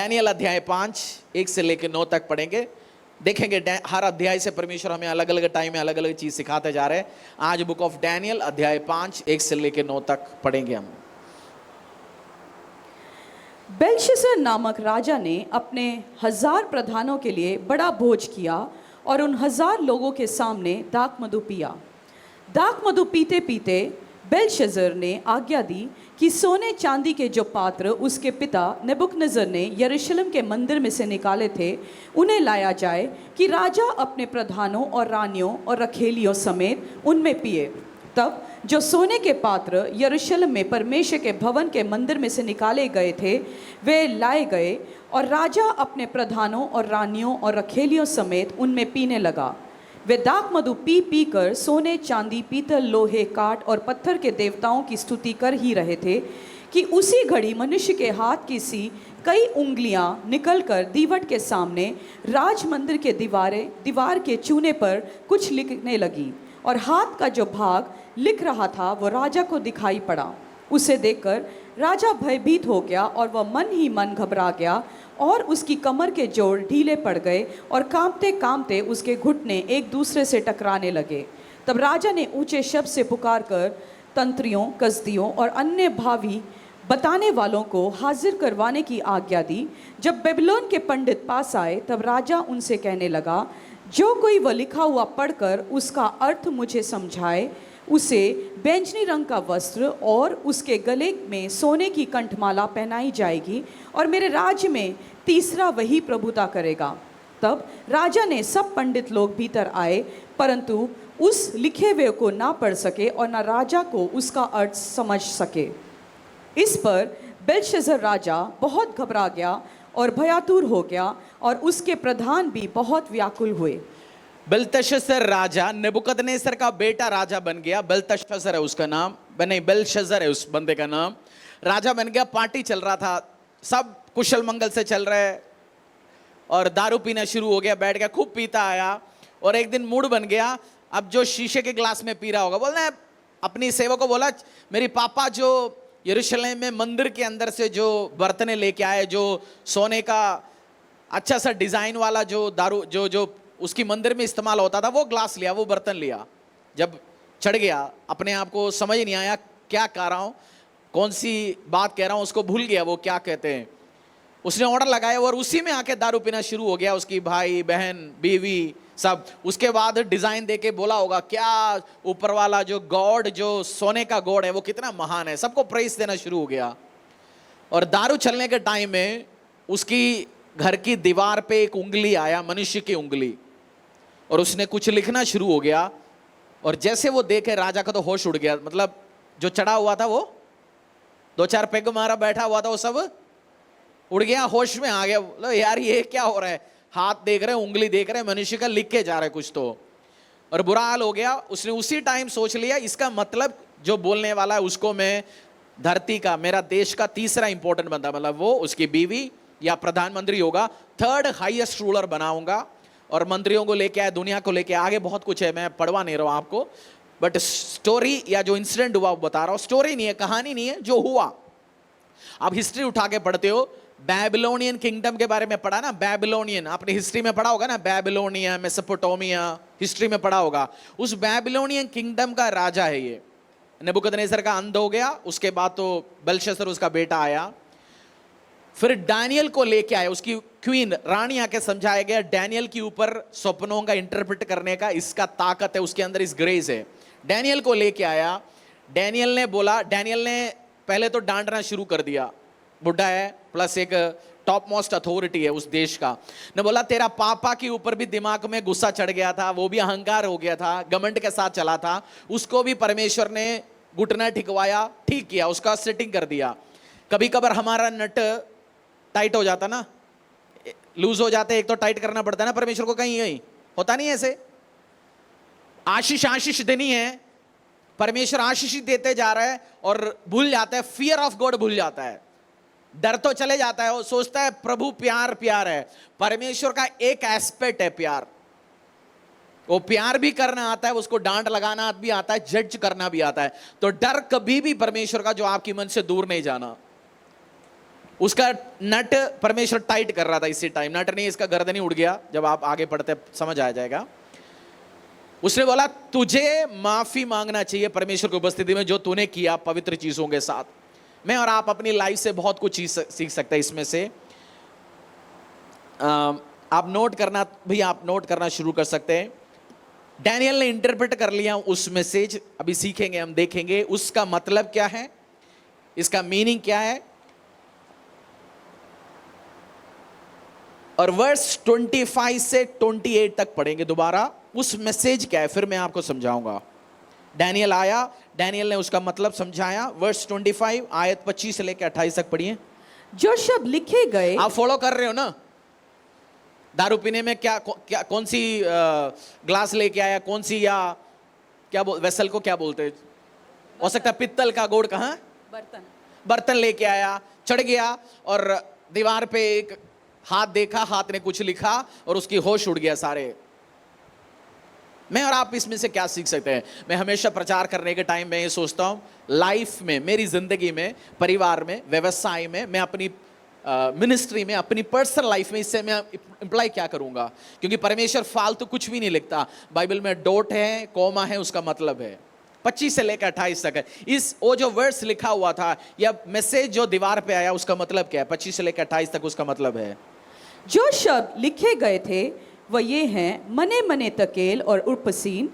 Daniel अध्याय 5 1 से लेकर 9 तक पढ़ेंगे। देखेंगे हर अध्याय से परमेश्वर हमें अलग अलग टाइम में अलग अलग चीज सिखाते जा रहे हैं। आज बुक ऑफ डैनियल अध्याय 5 1 से लेकर 9 तक पढ़ेंगे हम। बेलशस्सर नामक राजा ने अपने 1000 प्रधानों के लिए बड़ा भोज किया और उन 1000 लोगों के सामने दाख मधु पिया। दाख मधु पीते पीते बेलशस्सर ने आज्ञा दी कि सोने चांदी के जो पात्र उसके पिता नेबुकदनेस्सर ने यरूशलेम के मंदिर में से निकाले थे उन्हें लाया जाए कि राजा अपने प्रधानों और रानियों और रखेलियों समेत उनमें पिए। तब जो सोने के पात्र यरूशलेम में परमेश्वर के भवन के मंदिर में से निकाले गए थे वे लाए गए और राजा अपने प्रधानों और रानियों और रखेलियों समेत उनमें पीने लगा। वे दाख मधु पी पी कर सोने चांदी पीतल लोहे काठ और पत्थर के देवताओं की स्तुति कर ही रहे थे कि उसी घड़ी मनुष्य के हाथ की सी कई उंगलियां निकलकर दीवट के सामने राज मंदिर के दीवार के चूने पर कुछ लिखने लगी और हाथ का जो भाग लिख रहा था वो राजा को दिखाई पड़ा। उसे देखकर राजा भयभीत हो गया और वह मन ही मन घबरा गया और उसकी कमर के जोड़ ढीले पड़ गए और कांपते कांपते उसके घुटने एक दूसरे से टकराने लगे। तब राजा ने ऊंचे शब्द से पुकार कर तंत्रियों कसदियों और अन्य भावी बताने वालों को हाजिर करवाने की आज्ञा दी। जब बेबीलोन के पंडित पास आए तब राजा उनसे कहने लगा, जो कोई वह लिखा हुआ पढ़कर उसका अर्थ मुझे समझाए उसे बैंजनी रंग का वस्त्र और उसके गले में सोने की कंठमाला पहनाई जाएगी और मेरे राज्य में तीसरा वही प्रभुता करेगा। तब राजा ने सब पंडित लोग भीतर आए परंतु उस लिखे हुए को ना पढ़ सके और ना राजा को उसका अर्थ समझ सके। इस पर बेलशस्सर राजा बहुत घबरा गया और भयातुर हो गया और उसके प्रधान भी बहुत व्याकुल हुए। बेलतशस्सर राजा नेबुकदनेस्सर का बेटा राजा बन गया। बेलतशस्सर है उसका नाम, नहीं बेलशस्सर है उस बंदे का नाम। राजा बन गया, पार्टी चल रहा था, सब कुशल मंगल से चल रहा है और दारू पीना शुरू हो गया। बैठ गया, खूब पीता आया और एक दिन मूड बन गया। अब जो शीशे के ग्लास में पी रहा होगा, बोलना अपनी सेवक को बोला, मेरी पापा जो यरूशलेम में मंदिर के अंदर से जो बर्तने लेके आए, जो सोने का अच्छा सा डिजाइन वाला जो दारू जो उसकी मंदिर में इस्तेमाल होता था, वो ग्लास लिया, वो बर्तन लिया। जब चढ़ गया, अपने आप को समझ नहीं आया क्या कह रहा हूं, कौन सी बात कह रहा हूं, उसको भूल गया वो क्या कहते हैं। उसने ऑर्डर लगाया और उसी में आके दारू पीना शुरू हो गया, उसकी भाई बहन बीवी सब। उसके बाद डिजाइन देके बोला होगा, क्या ऊपर वाला जो गॉड, जो सोने का गॉड है वो कितना महान है, सबको प्रेस देना शुरू हो गया। और दारू चलने के टाइम में उसकी घर की दीवार पे एक उंगली आया, मनुष्य की उंगली, और उसने कुछ लिखना शुरू हो गया। और जैसे वो देखे राजा का तो होश उड़ गया। मतलब जो चढ़ा हुआ था वो 2-4 पेग मारा बैठा हुआ था, वो सब उड़ गया, होश में आ गया। बोलो यार ये क्या हो रहा है, हाथ देख रहे हैं, उंगली देख रहे हैं, मनुष्य का लिख के जा रहा है कुछ तो। और बुरा हाल हो गया। उसने उसी टाइम सोच लिया, इसका मतलब जो बोलने वाला है उसको मैं धरती का, मेरा देश का तीसरा इंपॉर्टेंट बंदा, मतलब वो उसकी बीवी या प्रधानमंत्री होगा, 3rd हाईएस्ट रूलर बनाऊंगा। और मंत्रियों को लेके आया, दुनिया को लेके आगे बहुत कुछ है, मैं पढ़वा नहीं रहा हूं आपको, बट स्टोरी या जो इंसिडेंट हुआ वो बता रहा हूं। स्टोरी नहीं है, कहानी नहीं है, जो हुआ। आप हिस्ट्री उठा के पढ़ते हो, बैबिलोनियन किंगडम के बारे में पढ़ा ना, बैबिलोनियन आपने हिस्ट्री में पढ़ा होगा ना, बैबिलोनिया, मेसोपोटामिया, हिस्ट्री में पढ़ा होगा। उस बैबिलोनियन किंगडम का राजा है ये। नेबुकदनेस्सर का अंत हो गया, उसके बाद तो बेलशस्सर उसका बेटा आया। फिर डैनियल को लेके आए, उसकी क्वीन रानी आके समझाया गया, डैनियल के ऊपर सपनों का इंटरप्रेट करने का इसका ताकत है, उसके अंदर इस ग्रेस है। डैनियल को लेके आया। डैनियल ने बोला, डैनियल ने पहले तो डांटना शुरू कर दिया, बुढ़ा है प्लस एक टॉप मोस्ट अथॉरिटी है उस देश का। ने बोला तेरा पापा के ऊपर भी दिमाग में गुस्सा चढ़ गया था, वो भी अहंकार हो गया था, घमंड के साथ चला था, उसको भी परमेश्वर ने घुटना ठिकवाया, ठीक किया, उसका सेटिंग कर दिया। कभी कभार हमारा नट टाइट हो जाता ना, लूज हो जाते, एक तो टाइट करना पड़ता है ना परमेश्वर को, कहीं कहीं होता नहीं ऐसे। आशीष देनी है, परमेश्वर आशीष देते जा रहा है और भूल जाता है, फियर ऑफ गॉड भूल जाता है, डर तो चले जाता है, वो सोचता है प्रभु प्यार प्यार है। परमेश्वर का एक एस्पेक्ट है प्यार, वो प्यार भी करना आता है, उसको डांट लगाना भी आता है, जज करना भी आता है। तो डर कभी भी परमेश्वर का जो आपकी मन से दूर नहीं जाना। उसका नट परमेश्वर टाइट कर रहा था इसी टाइम, नट नहीं, इसका गर्दन ही उड़ गया। जब आप आगे पढ़ते समझ आ जाएगा। उसने बोला तुझे माफी मांगना चाहिए परमेश्वर की उपस्थिति में जो तूने किया पवित्र चीजों के साथ। मैं और आप अपनी लाइफ से बहुत कुछ चीज सीख सकते हैं इसमें से। आप नोट करना भैया, आप नोट करना शुरू कर सकते हैं। डैनियल ने इंटरप्रेट कर लिया उस मैसेज, अभी सीखेंगे, हम देखेंगे उसका मतलब क्या है, इसका मीनिंग क्या है। और वर्स 25 से 28 तक पढ़ेंगे दोबारा, उस मैसेज क्या है, फिर मैं आपको समझाऊंगा। डैनियल आया, डैनियल ने उसका मतलब समझाया। वर्स 25 आयत 25 से लेकर 28 तक पढ़िए। जो शब्द लिखे गए, आप फॉलो कर रहे हो ना? दारू पीने में क्या कौन सी ग्लास लेके आया, कौन सी, या क्या वेसल को क्या बोलते हैं, हो सकता है पित्तल का, गोड़ का, हाँ? बर्तन लेके आया, चढ़ गया और दीवार पे एक हाथ देखा, हाथ ने कुछ लिखा और उसकी होश उड़ गया सारे। मैं और आप इसमें से क्या सीख सकते हैं? मैं हमेशा प्रचार करने के टाइम में ये सोचता हूं, लाइफ में, मेरी जिंदगी में, परिवार में, व्यवसाय में, मैं अपनी मिनिस्ट्री में, अपनी पर्सनल लाइफ में, इससे मैं इंप्लाई क्या करूंगा? क्योंकि परमेश्वर फालतू कुछ भी नहीं लिखता। बाइबल में डॉट है, कॉमा है, उसका मतलब है। 25 से लेकर 28 तक है। इस वो जो वर्ड्स लिखा हुआ था या मैसेज जो दीवार पे आया, उसका मतलब क्या है? 25 से लेकर 28 तक उसका मतलब है, जो शब्द लिखे गए थे वह ये हैं, मने मने तकेल और उर्पसीन।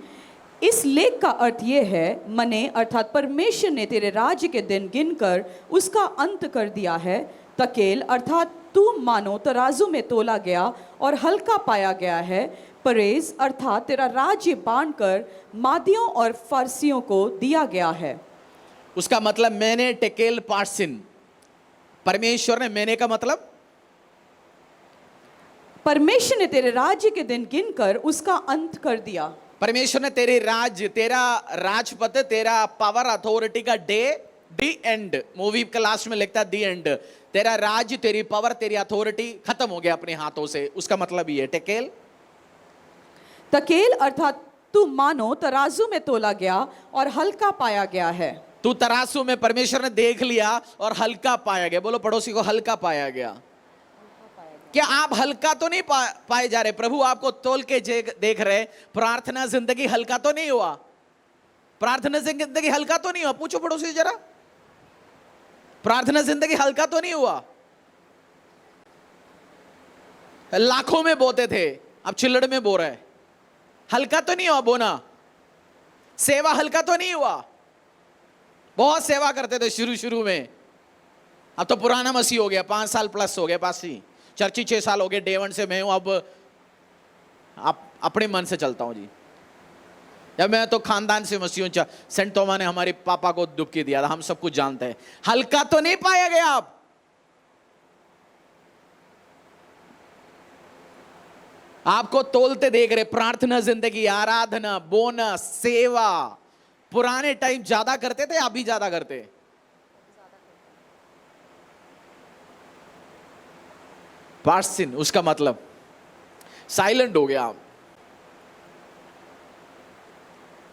इस लेख का अर्थ ये है, मने अर्थात परमेश्वर ने तेरे राज्य के दिन गिनकर उसका अंत कर दिया है। तकेल अर्थात तू मानो तराजू में तोला गया और हल्का पाया गया है। परेज अर्थात तेरा राज्य बांटकर मादियों और फारसियों को दिया गया है। उसका मतलब मैंने टेकेल पार्सिन, परमेश्वर ने, मैंने का मतलब परमेश्वर ने तेरे राज्य के दिन गिनकर उसका अंत कर दिया। परमेश्वर ने तेरे राज्य, तेरा राजपद, तेरा पावर अथॉरिटी का डे, दी एंड, मूवी के लास्ट में लिखता है दी एंड। तेरा राज्य, तेरी पावर, तेरी अथॉरिटी खत्म हो गया अपने हाथों से। उसका मतलब ये टेकेल। तकेल अर्थात तू मानो तराजू में तोला गया और हल्का पाया गया है। तू तराजू में परमेश्वर ने देख लिया और हल्का पाया गया। बोलो पड़ोसी को, हल्का पाया गया। क्या आप हल्का तो नहीं पाए जा रहे? प्रभु आपको तोल के देख रहे। प्रार्थना जिंदगी हल्का तो नहीं हुआ? प्रार्थना जिंदगी हल्का तो नहीं हुआ? पूछो पड़ोसी से जरा, प्रार्थना जिंदगी हल्का तो नहीं हुआ? लाखों में बोते थे, अब चिल्लड़ में बो रहे। हल्का तो नहीं हुआ बोना? सेवा हल्का तो नहीं हुआ? बहुत सेवा करते थे शुरू में, अब तो पुराना मसीह हो गया, 5 साल प्लस हो गया पासी। चर्ची 6 साल हो गए, डे 1 से मैं हूं। अब अपने मन से चलता हूं जी। जब मैं तो खानदान से मसीह हूं। सेंट थॉमस ने हमारे पापा को दुबकी दिया था, हम सब कुछ जानते हैं। हल्का तो नहीं पाया गया। आप आपको तोलते देख रहे। प्रार्थना जिंदगी, आराधना, बोनस, सेवा, पुराने टाइम ज्यादा करते थे, अभी ज्यादा करते? पार्सिन, उसका मतलब साइलेंट हो गया आप।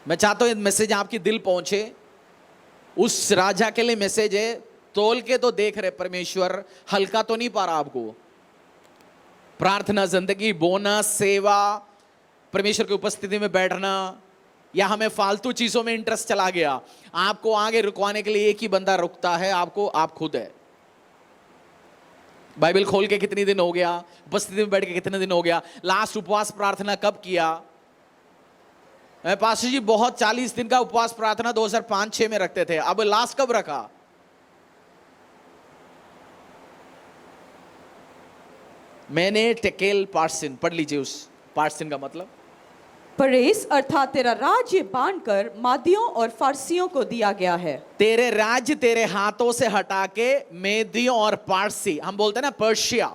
मैं चाहता हूं मैसेज आपकी दिल पहुंचे। उस राजा के लिए मैसेज है, तोल के तो देख रहे परमेश्वर, हल्का तो नहीं पा रहा आपको। प्रार्थना जिंदगी, बोनस, सेवा, परमेश्वर की उपस्थिति में बैठना, या हमें फालतू चीजों में इंटरेस्ट चला गया। आपको आगे रुकवाने के लिए एक ही बंदा रुकता है, आपको, आप खुद है। बाइबल खोल के कितने दिन हो गया? उपस्थिति में बैठ के कितने दिन हो गया? लास्ट उपवास प्रार्थना कब किया? पास्टर जी बहुत 40 दिन का उपवास प्रार्थना 2005-6 में रखते थे, अब लास्ट कब रखा? मैंने टेकेल पार्सिन, पढ़ लीजिए उस पार्सिन का मतलब। परेस अर्थात तेरा राज्य बांटकर मादियों और फारसियों को दिया गया है। तेरे राज्य तेरे हाथों से हटा के मेदियों और पारसी, हम बोलते हैं ना पर्शिया।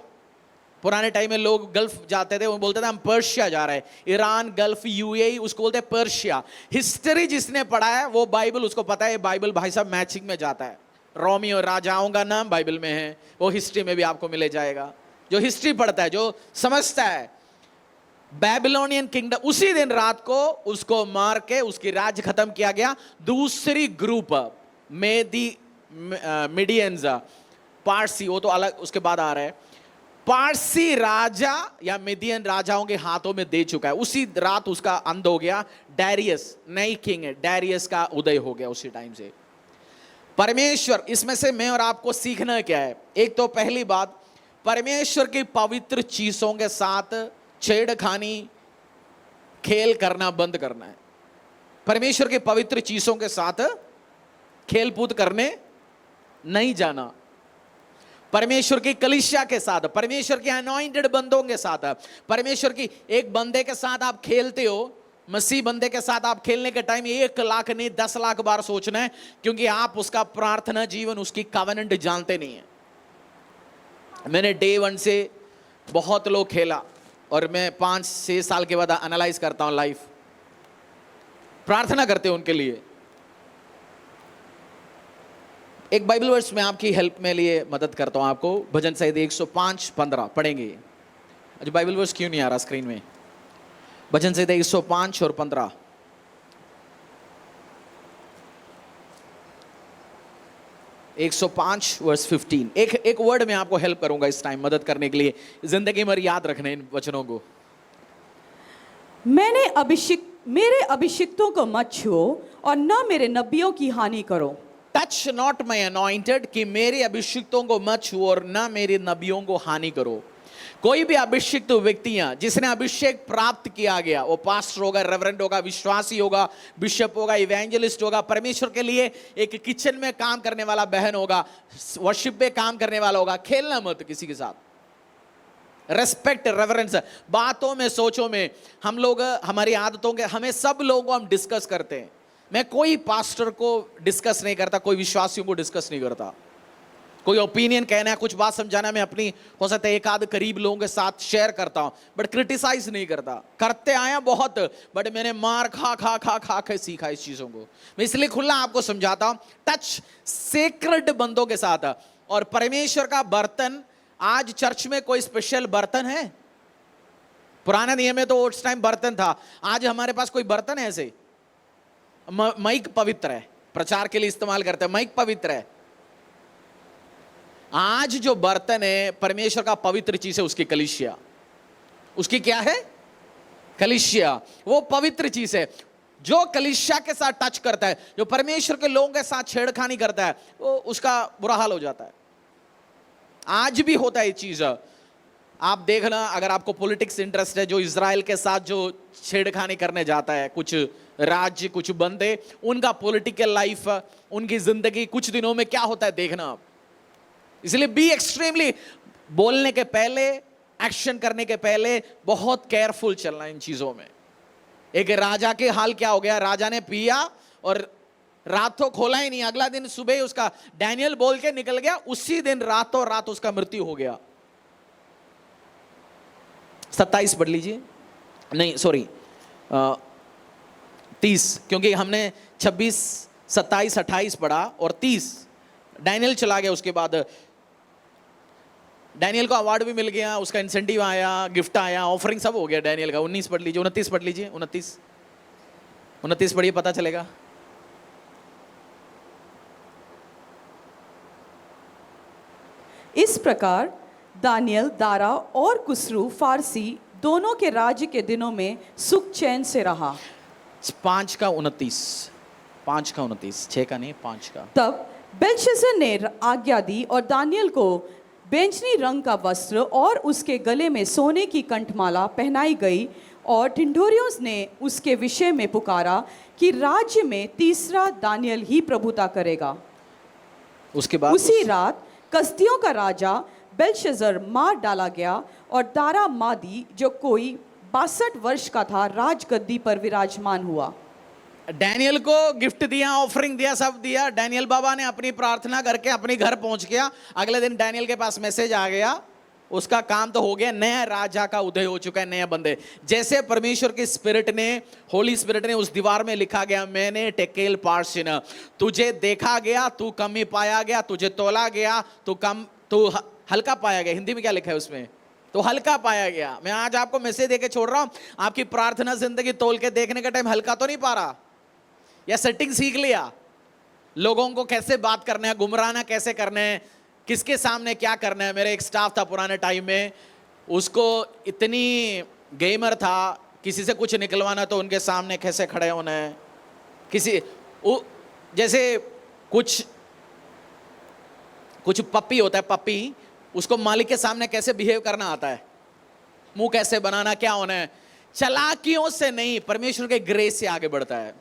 पुराने टाइम में लोग गल्फ जाते थे, वो बोलते थे हम पर्शिया जा रहे हैं। ईरान, गल्फ, यूएई, उसको बोलते हैं पर्शिया। हिस्ट्री जिसने पढ़ा है वो बाइबल उसको पता है। बाइबल भाई साहब मैचिंग में जाता है। रोमी और राजाओं का नाम बाइबल में है, वो हिस्ट्री में भी आपको मिले जाएगा। जो हिस्ट्री पढ़ता है, जो समझता है, बेबीलोनियन किंगडम, उसी दिन रात को उसको मार के उसकी राज्य खत्म किया गया। दूसरी ग्रुप मेदी मीडियंस, पारसी, वो तो अलग उसके बाद आ रहा है, पारसी राजा या मिदियन राजाओं के हाथों में दे चुका है। उसी रात उसका अंत हो गया। डायरियस नई किंग है, डायरियस का उदय हो गया उसी टाइम से। परमेश्वर, इसमें से मैं और आपको सीखना क्या है? एक तो पहली बात, परमेश्वर की पवित्र चीजों के साथ छेड़खानी खेल करना बंद करना है। परमेश्वर की पवित्र चीजों के साथ खेलकूद करने नहीं जाना। परमेश्वर की कलीसिया के साथ, परमेश्वर के अनॉइंटेड बंदों के साथ, परमेश्वर की एक बंदे के साथ आप खेलते हो, मसीह बंदे के साथ आप खेलने के टाइम 1 लाख नहीं 10 लाख बार सोचना है, क्योंकि आप उसका प्रार्थना जीवन, उसकी कवेनेंट जानते नहीं है। मैंने डे 1 से बहुत लोग खेला और मैं 5-6 साल के बाद एनालाइज करता हूं लाइफ, प्रार्थना करते हो उनके लिए। एक बाइबल वर्स में आपकी हेल्प में लिए मदद करता हूं आपको। भजन संहिता 105:15 पढ़ेंगे। आज बाइबल वर्स क्यों नहीं आ रहा स्क्रीन में? भजन संहिता 105 और 15। 105 वर्स 15। एक वर्ड में आपको हेल्प करूंगा इस टाइम मदद करने के लिए, जिंदगी भर याद रखना इन वचनों को। मेरे अभिषिक्तों को मत छुओ और न मेरे नबियों की हानि करो। टच नॉट माई अनॉइंटेड, कि मेरे अभिषिक्तों को मत छुओ और न मेरे नबियों को हानि करो। कोई भी अभिषिक्त व्यक्तियां जिसने अभिषेक प्राप्त किया गया, वो पास्टर होगा, रेवरेंड होगा, विश्वासी होगा, बिशप होगा, इवेंजलिस्ट होगा, परमेश्वर के लिए एक किचन में काम करने वाला बहन होगा, वर्शिप में काम करने वाला होगा, खेलना मत किसी के साथ। रेस्पेक्ट, रेवरेंस, बातों में, सोचों में। हम लोग हमारी आदतों के, हमें सब लोगों को हम डिस्कस करते हैं। मैं कोई पास्टर को डिस्कस नहीं करता, कोई विश्वासियों को डिस्कस नहीं करता। कोई ओपिनियन कहना है, कुछ बात समझाना, मैं अपनी हो सकता है एक आध करीब लोगों के साथ शेयर करता हूं, बट क्रिटिसाइज नहीं करता। करते आया बहुत, बट मैंने मार खा खा खा खा के सीखा इस चीजों को। मैं इसलिए खुला आपको समझाता हूं। टच सेक्रेड बंदों के साथ। और परमेश्वर का बर्तन, आज चर्च में कोई स्पेशल बर्तन है? पुराने नियम में तो उस टाइम बर्तन था, आज हमारे पास कोई बर्तन है ऐसे? माइक पवित्र है, प्रचार के लिए इस्तेमाल करते हैं, माइक पवित्र है। आज जो बर्तन है परमेश्वर का पवित्र चीज है, उसकी कलीसिया। उसकी क्या है? कलीसिया। वो पवित्र चीज है। जो कलीसिया के साथ टच करता है, जो परमेश्वर के लोगों के साथ छेड़खानी करता है, वो उसका बुरा हाल हो जाता है। आज भी होता है ये चीज। आप देखना, अगर आपको पॉलिटिक्स इंटरेस्ट है, जो इजराइल के साथ जो छेड़खानी करने जाता है, कुछ राज्य, कुछ बंदे, उनका पॉलिटिकल लाइफ, उनकी जिंदगी कुछ दिनों में क्या होता है देखना आप। इसलिए बी एक्सट्रीमली, बोलने के पहले, एक्शन करने के पहले बहुत केयरफुल चलना इन चीजों में। एक राजा के हाल क्या हो गया? राजा ने पिया और रातों खोला ही नहीं, अगला दिन सुबह उसका डैनियल बोल के निकल गया, उसी दिन रातों रात उसका मृत्यु हो गया। 27 पढ़ लीजिए, नहीं सॉरी 30, क्योंकि हमने 26, 27, 28 पढ़ा और 30 डैनियल चला गया। उसके बाद डैनियल को अवार्ड भी मिल गया, उसका इंसेंटिव आया, गिफ्ट आया, ऑफरिंग सब हो गया डैनियल का। 19 पढ़ लीजिए, 29 पढ़ लीजिए, 29 पढ़िए, पता चलेगा। इस प्रकार दानियल, दारा और कुसरू फारसी दोनों के राज्य के दिनों में सुख चैन से रहा। 5 का 29, 5 का 29, 6 का नहीं, 5 का। तब बेलशस्सर ने आज्ञा दी और दानियल को बैंगनी रंग का वस्त्र और उसके गले में सोने की कंठमाला पहनाई गई, और ढिंढोरियों ने उसके विषय में पुकारा कि राज्य में तीसरा दानियल ही प्रभुता करेगा। उसके बाद उसी रात कसदियों का राजा बेलशस्सर मार डाला गया, और दारा मादी जो कोई 62 वर्ष का था राजगद्दी पर विराजमान हुआ। डैनियल को गिफ्ट दिया, ऑफरिंग दिया, सब दिया। डैनियल बाबा ने अपनी प्रार्थना करके अपने घर पहुंच गया। अगले दिन डैनियल के पास मैसेज आ गया, उसका काम तो हो गया, नया राजा का उदय हो चुका है, नए बंदे। जैसे परमेश्वर की स्पिरिट ने, होली स्पिरिट ने उस दीवार में लिखा गया, मैंने टेकेल पार्शिन, तुझे देखा गया, तू कमी पाया गया, तुझे तोला गया, तू हल्का पाया गया। हिंदी में क्या लिखा है उसमें? तो हल्का पाया गया। मैं आज आपको मैसेज देके छोड़ रहा हूं, आपकी प्रार्थना जिंदगी तोल के देखने का टाइम हल्का तो नहीं पा रहा, या सेटिंग सीख लिया, लोगों को कैसे बात करना है, गुमराना कैसे करना है, किसके सामने क्या करना है। मेरे एक स्टाफ था पुराने टाइम में, उसको इतनी गेमर था, किसी से कुछ निकलवाना तो उनके सामने कैसे खड़े होना है, किसी जैसे कुछ कुछ पप्पी होता है, पप्पी, उसको मालिक के सामने कैसे बिहेव करना आता है, मुंह कैसे बनाना, क्या होना है। चालाकियों से नहीं, परमेश्वर के ग्रेस से आगे बढ़ता है।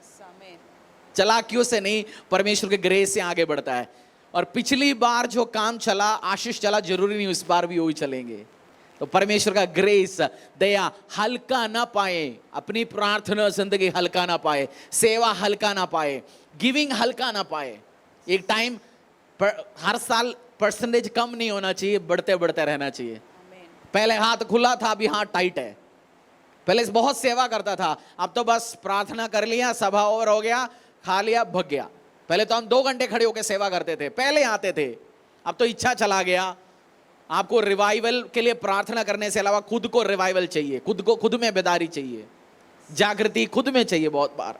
चालाकियों से नहीं, परमेश्वर के ग्रेस से आगे बढ़ता है। और पिछली बार जो काम चला, आशीष चला, जरूरी नहीं इस बार भी वही चलेंगे। तो परमेश्वर का ग्रेस, दया हल्का ना पाए, अपनी प्रार्थना जिंदगी हल्का ना पाए, सेवा हल्का ना पाए, गिविंग हल्का ना पाए। एक टाइम हर साल परसेंटेज कम नहीं होना चाहिए, बढ़ते बढ़ते रहना चाहिए। पहले हाथ खुला था, अभी हाथ टाइट है। पहले बहुत सेवा करता था, अब तो बस प्रार्थना कर लिया, सभा ओवर हो गया, खा लिया, भग गया। पहले तो हम 2 घंटे खड़े होकर सेवा करते थे, पहले आते थे। अब तो इच्छा चला गया। आपको रिवाइवल के लिए प्रार्थना करने से अलावा खुद को रिवाइवल चाहिए, खुद में बेदारी चाहिए, जागृति खुद में चाहिए बहुत बार।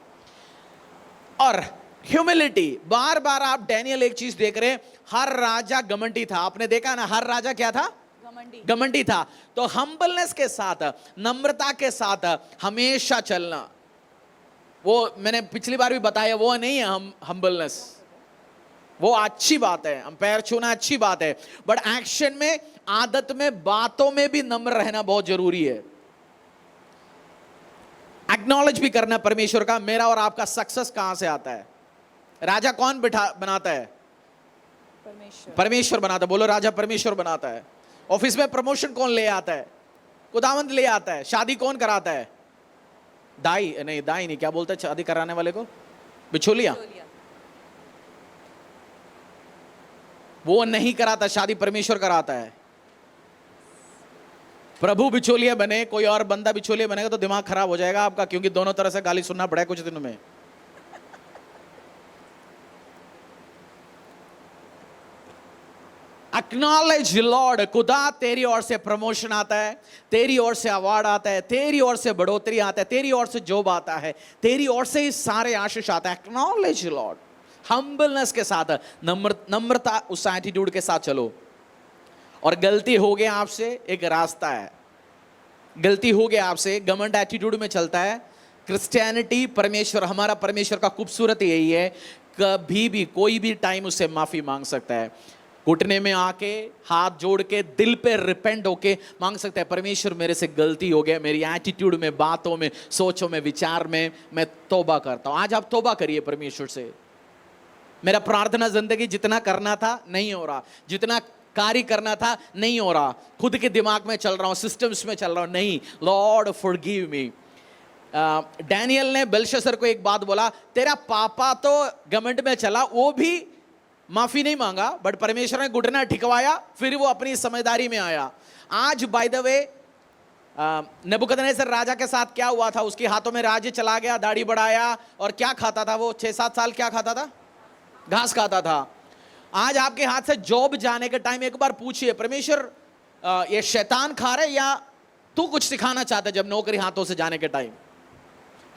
और ह्यूमिलिटी, बार बार आप डैनियल एक चीज देख रहे हैं, हर राजा घमंडी था। आपने देखा ना, हर राजा क्या था? घमंडी था। तो हम्बलनेस के साथ, नम्रता के साथ हमेशा चलना, वो मैंने पिछली बार भी बताया, वो नहीं है हम हम्बलनेस। वो अच्छी बात है, हम पैर छूना अच्छी बात है, बट एक्शन में, आदत में, बातों में भी नम्र रहना बहुत जरूरी है। एक्नॉलेज भी करना परमेश्वर का, मेरा और आपका सक्सेस कहां से आता है। राजा कौन बनाता है? परमेश्वर बनाता है। बोलो, राजा परमेश्वर बनाता है। ऑफिस में प्रमोशन कौन ले आता है? खुदावंद ले आता है। शादी कौन कराता है? दाई नहीं, क्या बोलते हैं शादी कराने वाले को? बिचौलिया। वो नहीं कराता, शादी परमेश्वर कराता है। प्रभु बिचौलिया बने, कोई और बंदा बिचौलिया बनेगा तो दिमाग खराब हो जाएगा आपका, क्योंकि दोनों तरह से गाली सुनना पड़ेगा कुछ दिनों में। एक्नॉलेज लॉर्ड, खुदा तेरी ओर से प्रमोशन आता है, तेरी ओर से अवार्ड आता है, तेरी ओर से बढ़ोतरी आता है, तेरी ओर से जॉब आता है, तेरी ओर से ही सारे आशीष आता है। एक्नॉलेज लॉर्ड, हम्बलनेस के साथ, नम्रता, उस एटीट्यूड के साथ चलो। और गलती हो गया आपसे, एक रास्ता है। गलती हो गया आपसे, घमंड एटीट्यूड में चलता है। क्रिश्चियनिटी, परमेश्वर, हमारा परमेश्वर का खूबसूरती यही है, कभी भी कोई भी टाइम उससे माफी मांग सकता है। घुटने में आके, हाथ जोड़ के, दिल पे रिपेंट होके मांग सकता है, परमेश्वर मेरे से गलती हो गया, मेरी एटीट्यूड में, बातों में, सोचों में, विचार में मैं तौबा करता हूं। आज आप तौबा करिए परमेश्वर से। मेरा प्रार्थना जिंदगी जितना करना था नहीं हो रहा, जितना कार्य करना था नहीं हो रहा, खुद के दिमाग में चल रहा हूं, सिस्टम्स में चल रहा हूं, नहीं, लॉर्ड फॉरगिव मी। डैनियल ने बेलशस्सर को एक बात बोला, तेरा पापा तो घमंड में चला, वो भी माफी नहीं मांगा, बट परमेश्वर ने घुटना ठिकवाया, फिर वो अपनी समझदारी में आया। आज बाय द वे, नेबुकदनेस्सर राजा के साथ क्या हुआ था? उसके हाथों में राज्य चला गया, दाढ़ी बढ़ाया, और क्या खाता था वो? 6-7 साल क्या खाता था? घास खाता था। आज आपके हाथ से जॉब जाने के टाइम एक बार पूछिए, परमेश्वर ये शैतान खा रहे या तू कुछ सिखाना चाहता है? जब नौकरी हाथों से जाने के टाइम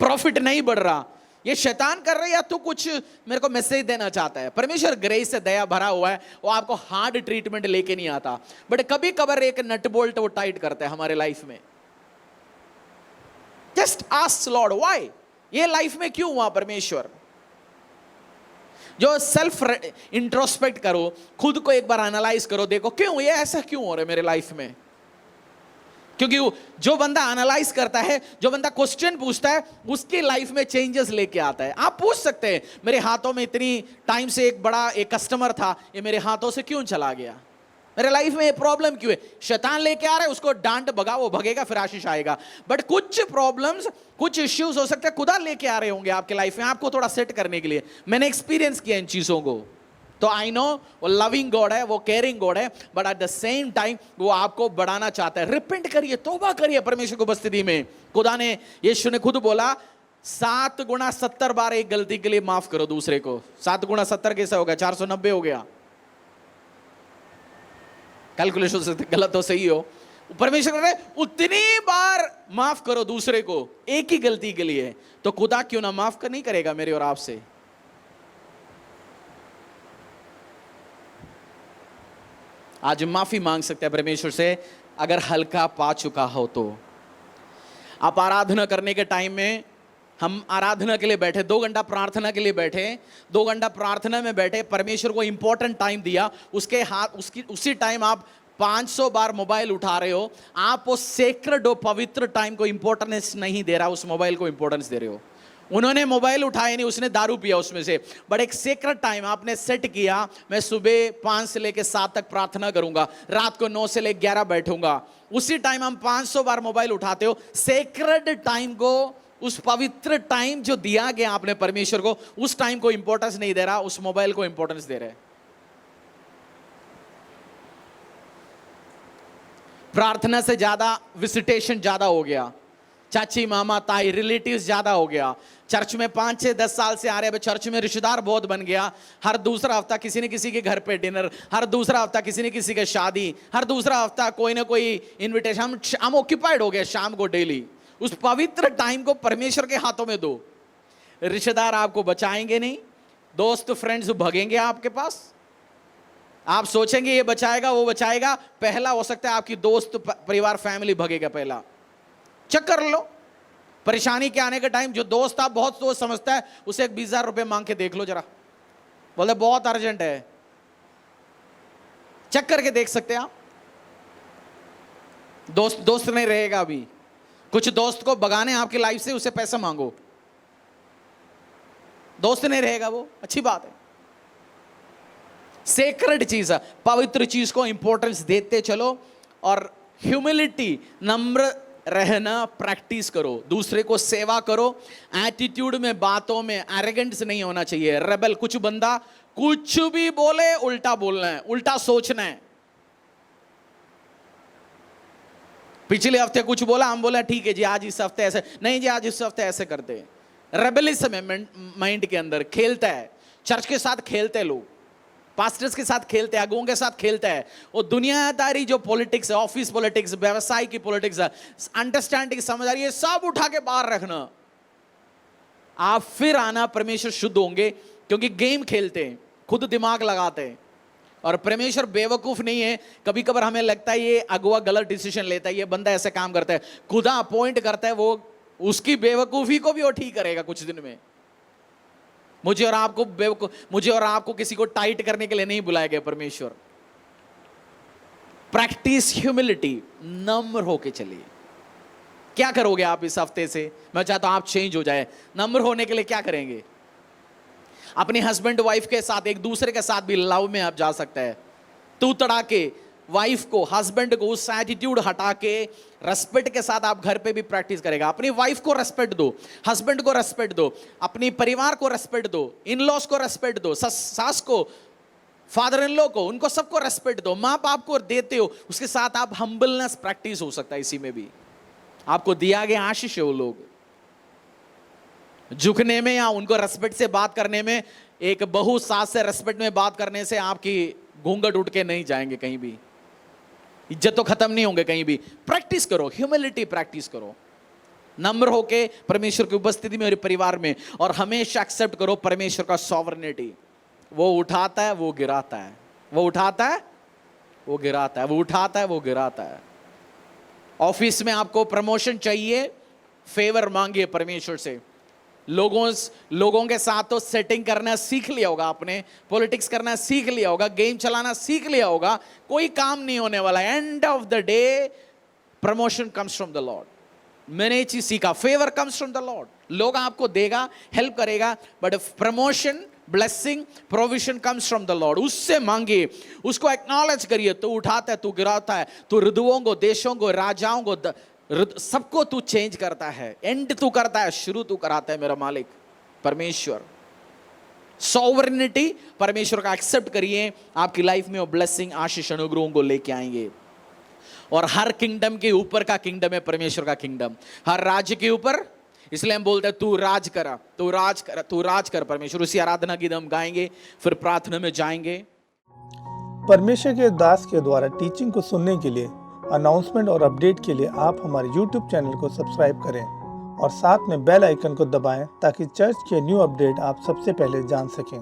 प्रॉफिट नहीं बढ़ रहा, ये शैतान कर रहे या तू कुछ मेरे को मैसेज देना चाहता है? परमेश्वर ग्रेस से, दया भरा हुआ है, वो आपको हार्ड ट्रीटमेंट लेके नहीं आता, बट कभी कभार एक नट बोल्ट वो टाइट करता है हमारे लाइफ में। जस्ट आस्क लॉर्ड व्हाई, ये लाइफ में क्यों हुआ परमेश्वर? जो सेल्फ इंट्रोस्पेक्ट करो, खुद को एक बार एनालाइज करो, देखो क्यों ये ऐसा क्यों हो रहा है मेरे लाइफ में। क्योंकि जो बंदा एनालाइज करता है, जो बंदा क्वेश्चन पूछता है, उसकी लाइफ में चेंजेस लेके आता है। आप पूछ सकते हैं, मेरे हाथों में इतनी टाइम से एक कस्टमर था, ये मेरे हाथों से क्यों चला गया? मेरे लाइफ में ये प्रॉब्लम क्यों है? शैतान लेके आ रहा है, उसको डांट भगा, वो भगेगा, फिर आशीष आएगा। बट कुछ प्रॉब्लम्स, कुछ इश्यूज हो सकते हैं खुदा लेके आ रहे होंगे आपके लाइफ में, आपको थोड़ा सेट करने के लिए। मैंने एक्सपीरियंस किया इन चीजों को, तो आई नो वो लविंग गॉड है, वो केयरिंग गॉड है, but at the same time वो आपको बढ़ाना चाहता है। रिपेंट करिए, तौबा करिए परमेश्वर की उपस्थिति में। खुदा ने, यीशु ने खुद बोला, 7 गुना 70 बार एक गलती के लिए माफ करो दूसरे को। 7 गुना 70 कैसे हो गया? 490 हो गया। कैलकुलेशन से गलत हो, सही हो, परमेश्वर कह रहे उतनी बार माफ करो दूसरे को एक ही गलती के लिए। तो खुदा क्यों ना माफ नहीं करेगा मेरे और आपसे? आज माफी मांग सकते हैं परमेश्वर से अगर हल्का पा चुका हो तो। आप आराधना करने के टाइम में, हम आराधना के लिए बैठे, 2 घंटा प्रार्थना के लिए बैठे, 2 घंटा प्रार्थना में बैठे, परमेश्वर को इंपॉर्टेंट टाइम दिया, उसके हाथ उसी टाइम आप 500 बार मोबाइल उठा रहे हो, आप वो सेक्रेड, पवित्र टाइम को इंपॉर्टेंस नहीं दे रहा, उस मोबाइल को इंपॉर्टेंस दे रहे हो। उन्होंने मोबाइल उठाया नहीं, उसने दारू पिया उसमें से, बट एक सेक्रेट टाइम आपने सेट किया, मैं सुबह 5 से लेकर 7 तक प्रार्थना करूंगा, रात को 9 से लेकर 11 बैठूंगा। उसी टाइम हम 500 बार मोबाइल उठाते हो। सेक्रेड टाइम को, उस पवित्र टाइम जो दिया गया आपने परमेश्वर को, उस टाइम को इंपॉर्टेंस नहीं दे रहा, उस मोबाइल को इंपॉर्टेंस दे रहे। प्रार्थना से ज्यादा विजिटेशन ज्यादा हो गया, चाची मामा ताई रिलेटिव्स ज्यादा हो गया। चर्च में 5 से 10 साल से आ रहे हैं, चर्च में रिश्तेदार बहुत बन गया। हर दूसरा हफ्ता किसी न किसी के घर पे डिनर, हर दूसरा हफ्ता किसी न किसी के शादी, हर दूसरा हफ्ता कोई ना कोई इनविटेशन। हम ऑक्यूपाइड हो गए शाम को डेली। उस पवित्र टाइम को परमेश्वर के हाथों में दो। रिश्तेदार आपको बचाएंगे नहीं, दोस्त फ्रेंड्स भगेंगे आपके पास। आप सोचेंगे ये बचाएगा वो बचाएगा, पहला हो सकता है आपकी दोस्त परिवार फैमिली भगेगा पहला। चेक कर लो, परेशानी के आने के टाइम जो दोस्त आप बहुत सोच समझता है, उसे एक 20,000 रुपए मांग के देख लो जरा, बोले बहुत अर्जेंट है, चेक करके देख सकते हैं आप। दोस्त नहीं रहेगा अभी। कुछ दोस्त को भगाने आपकी लाइफ से, उसे पैसा मांगो, दोस्त नहीं रहेगा वो, अच्छी बात है। सेक्रेड चीज है, पवित्र चीज को इंपॉर्टेंस देते चलो। और ह्यूमिलिटी, नम्र रहना प्रैक्टिस करो, दूसरे को सेवा करो। एटीट्यूड में, बातों में एरोगेंस नहीं होना चाहिए। रेबल, कुछ बंदा कुछ भी बोले उल्टा बोलना है, उल्टा सोचना है। पिछले हफ्ते कुछ बोला, हम बोला ठीक है जी आज इस हफ्ते ऐसे नहीं जी, आज इस हफ्ते ऐसे करते। रेबलिज्म है माइंड के अंदर, खेलता है। चर्च के साथ खेलते हैं लोग, पास्टर्स के साथ खेलते हैं, अगुओं के साथ खेलता है। वो दुनियादारी जो पॉलिटिक्स है, ऑफिस पॉलिटिक्स, व्यवसाय की पॉलिटिक्स है, अंडरस्टैंडिंग, समझदारी, ये सब उठा के बाहर रखना। आप फिर आना, परमेश्वर शुद्ध होंगे, क्योंकि गेम खेलते हैं, खुद दिमाग लगाते हैं। और परमेश्वर बेवकूफ नहीं है। कभी कभार हमें लगता है ये अगुआ गलत डिसीजन लेता है, ये बंदा ऐसे काम करता है, खुदा अपॉइंट करता है, वो उसकी बेवकूफी को भी वो ठीक करेगा कुछ दिन में। मुझे और आपको किसी को टाइट करने के लिए नहीं बुलाया गया परमेश्वर। प्रैक्टिस ह्यूमिलिटी, नम्र होके चलिए। क्या करोगे आप इस हफ्ते से? मैं चाहता हूं आप चेंज हो जाए। नम्र होने के लिए क्या करेंगे? अपने हस्बैंड वाइफ के साथ, एक दूसरे के साथ भी लव में आप जा सकते हैं। तू तड़ा के वाइफ को, हस्बैंड को, उस एटीट्यूड हटा के रेस्पेक्ट के साथ आप घर पे भी प्रैक्टिस करेगा। अपनी वाइफ को रेस्पेक्ट दो, हस्बैंड को रेस्पेक्ट दो, अपनी परिवार को रेस्पेक्ट दो, इन लॉस को रेस्पेक्ट दो, सास को, फादर इन लॉ को, उनको सबको रेस्पेक्ट दो। माँ बाप को देते हो, उसके साथ आप हम्बलनेस प्रैक्टिस हो सकता है। इसी में भी आपको दिया गया आशीष है। वो लोग झुकने में या उनको रेस्पेक्ट से बात करने में, एक बहू सास से रेस्पेक्ट में बात करने से आपकी घूंघट उठ के नहीं जाएंगे कहीं भी, इज्जत तो खत्म नहीं होंगे कहीं भी। प्रैक्टिस करो, ह्यूमिलिटी प्रैक्टिस करो, नम्र होके परमेश्वर की उपस्थिति में और परिवार में। और हमेशा एक्सेप्ट करो परमेश्वर का सॉवरेनिटी। वो उठाता है, वो गिराता है, वो उठाता है, वो गिराता है, वो उठाता है, वो गिराता है। ऑफिस में आपको प्रमोशन चाहिए, फेवर मांगिए परमेश्वर से। लोगों के साथ तो सेटिंग करना सीख लिया होगा आपने, पॉलिटिक्स करना सीख लिया होगा, गेम चलाना सीख लिया होगा, कोई काम नहीं होने वाला। End of the day promotion comes from the Lord. मैंने ये चीज सीखा, favour comes from the Lord. लोग आपको देगा, हेल्प करेगा, but promotion, blessing, provision comes from the Lord. उससे मांगिए, उसको एक्नॉलेज करिए। तू उठाता है, तू गिराता है, तू ऋतुओं को, देशों को, राजाओं को, सबको तू चेंज करता है। एंड तू करता है, शुरू तू कराता है, मेरा मालिक परमेश्वर। सॉवरेनिटी परमेश्वर का एक्सेप्ट करिए, आपकी लाइफ में वो ब्लेसिंग, आशीष, अनुग्रहों को लेके आएंगे। और हर किंगडम के ऊपर का किंगडम है परमेश्वर का किंगडम, हर राज्य के ऊपर। इसलिए हम बोलते हैं तू राज करा, तू राज करा, तू राज कर परमेश्वर। उसी आराधना गीत हम गाएंगे, फिर प्रार्थना में जाएंगे। परमेश्वर के दास के द्वारा टीचिंग को सुनने के लिए, अनाउंसमेंट और अपडेट के लिए आप हमारे YouTube चैनल को सब्सक्राइब करें और साथ में बेल आइकन को दबाएं ताकि चर्च के न्यू अपडेट आप सबसे पहले जान सकें।